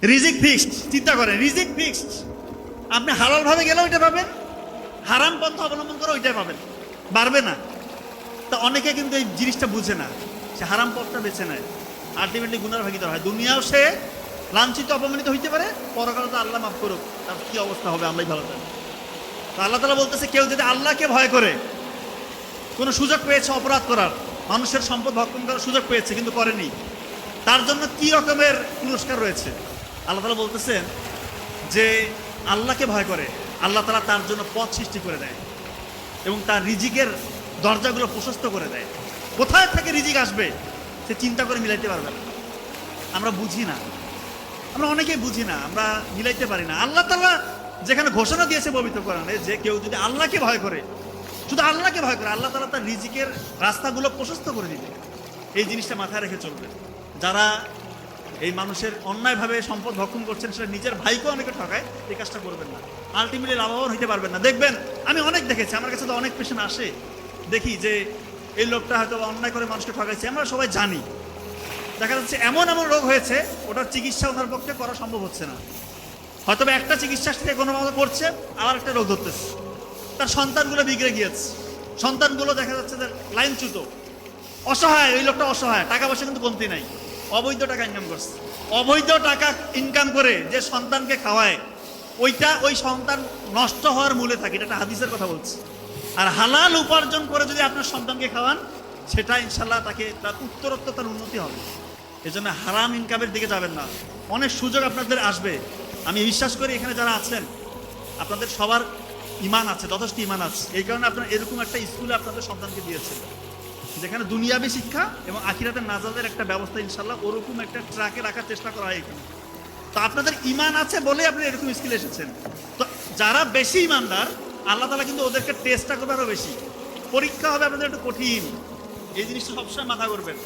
রিজিক ফিক্সড। চিন্তা করেন, রিজিক ফিক্সড। আপনি হালাল ভাবে গেলে ওইটা পাবেন, হারাম পন্থা অবলম্বন করে ওইটাই পাবেন, বাড়বে না। তা অনেকে কিন্তু এই জিনিসটা বুঝে না, সে হারাম পথটা বেছে নেয়, আলটিমেটলি গুনার ভাগিদার হয়। দুনিয়াও সে লাঞ্ছিত অপমানিত হইতে পারে, পরকালে তো আল্লাহ মাফ করুক, তার কি অবস্থা হবে আমরাই ভালো জানি। তো আল্লাহ তাআলা বলতেছে, কেউ যদি আল্লাহকে ভয় করে, কোনো সুযোগ পেয়েছে অপরাধ করার, মানুষের সম্পদ ভক্ষণ করার সুযোগ পেয়েছে কিন্তু করেনি, তার জন্য কি রকমের পুরস্কার রয়েছে। আল্লাহ তাআলা বলতেছেন যে আল্লাহকে ভয় করে, আল্লাহ তাআলা তার জন্য পথ সৃষ্টি করে দেয় এবং তার রিজিকের দরজাগুলো প্রশস্ত করে দেয়। কোথায় থেকে রিজিক আসবে সে চিন্তা করে মিলাইতে পারবে না। আমরা বুঝি না, আমরা অনেকেই বুঝি না, আমরা মিলাইতে পারি না। আল্লাহ তাআলা যেখানে ঘোষণা দিয়েছে পবিত্র কোরআনে যে কেউ যদি আল্লাহকে ভয় করে, শুধু আল্লাহকে ভয় করে, আল্লাহ তাআলা তার রিজিকের রাস্তাগুলো প্রশস্ত করে দিবে। এই জিনিসটা মাথায় রেখে চলবে। যারা এই মানুষের অন্যায়ভাবে সম্পদ ভক্ষণ করছেন, সেটা নিজের ভাইকেও অনেকে ঠকায়, এই কাজটা করবেন না, আলটিমেটলি লাভবান হইতে পারবেন না। দেখবেন, আমি অনেক দেখেছি, আমার কাছে তো অনেক পেশেন্ট আসে, দেখি যে এই লোকটা হয়তো অন্যায় করে মানুষকে ঠকাইছে, আমরা সবাই জানি। দেখা যাচ্ছে এমন এমন রোগ হয়েছে, ওটার চিকিৎসা ওনার পক্ষে করা সম্ভব হচ্ছে না। হয়তো একটা চিকিৎসা থেকে কোনো মতো করছে, আবার একটা রোগ ধরতেছে, তার সন্তানগুলো বিগড়ে গিয়েছে, সন্তানগুলো দেখা যাচ্ছে যে লাইনচ্যুত, অসহায়। ওই লোকটা অসহায়, টাকা পয়সা কিন্তু কমতি নাই, অবৈধ টাকা ইনকাম করছে। অবৈধ টাকা ইনকাম করে যে সন্তানকে খাওয়ায়, ওইটা ওই সন্তান নষ্ট হওয়ার মূলে থাকে, এটা একটা হাদিসের কথা বলছে। আর হালাল উপার্জন করে যদি আপনার সন্তানকে খাওয়ান, সেটা ইনশাল্লাহ তাকে তার উত্তরোত্তর তার উন্নতি হবে। এই জন্য হারাম ইনকামের দিকে যাবেন না। অনেক সুযোগ আপনাদের আসবে, আমি বিশ্বাস করি এখানে যারা আছেন আপনাদের সবার ইমান আছে, যথেষ্ট ইমান আছে, এই কারণে আপনারা এরকম একটা স্কুলে আপনাদের সন্তানকে দিয়েছেন, যেখানে দুনিয়াবী শিক্ষা এবং আখিরাতের নাজাতের একটা ব্যবস্থা ইনশাল্লাহ ওরকম একটা ট্রাকে রাখার চেষ্টা করা হয় এখানে। তো আপনাদের ইমান আছে বলেই আপনি এরকম স্কিল এসেছেন। তো যারা বেশি ইমানদার, আল্লাহ তাআলা কিন্তু ওদেরকে টেস্টটা করবে আরও বেশি, পরীক্ষা হবে আপনাদের একটু কঠিন। এই জিনিসটা সবসময় মাথা করবেন।